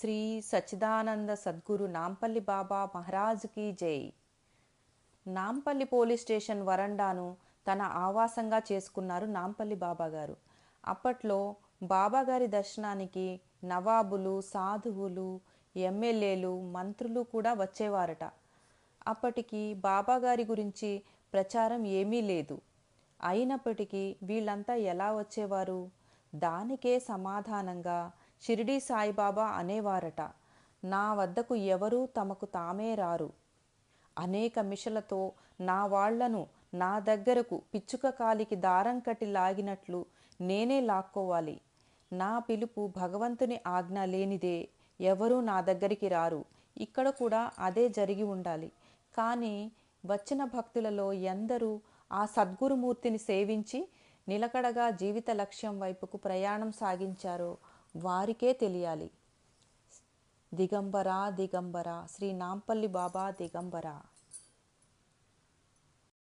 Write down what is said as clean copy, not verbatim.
శ్రీ సచ్చిదానంద సద్గురు నాంపల్లి బాబా మహారాజ్కి జై. Nampally police station వరండాను తన ఆవాసంగా చేసుకున్నారు నాంపల్లి బాబా గారు. అప్పట్లో బాబాగారి దర్శనానికి నవాబులు, సాధువులు, ఎమ్మెల్యేలు, మంత్రులు కూడా వచ్చేవారట. అప్పటికి బాబాగారి గురించి ప్రచారం ఏమీ లేదు. అయినప్పటికీ వీళ్ళంతా ఎలా వచ్చేవారు? దానికే సమాధానంగా షిరిడీ సాయిబాబా అనేవారట, నా వద్దకు ఎవరూ తమకు తామే రారు. అనేక మిషలతో నా వాళ్లను నా దగ్గరకు పిచ్చుక కాలికి దారం కట్టి లాగినట్లు నేనే లాక్కోవాలి. నా పిలుపు భగవంతుని ఆజ్ఞ లేనిదే ఎవరూ నా దగ్గరికి రారు. ఇక్కడ కూడా అదే జరిగి ఉండాలి. కానీ వచ్చిన భక్తులలో ఎందరూ ఆ సద్గురుమూర్తిని సేవించి నిలకడగా జీవిత లక్ష్యం వైపుకు ప్రయాణం సాగించారో వారికే తెలియాలి. దిగంబరా దిగంబరా, శ్రీ నాంపల్లి బాబా దిగంబరా.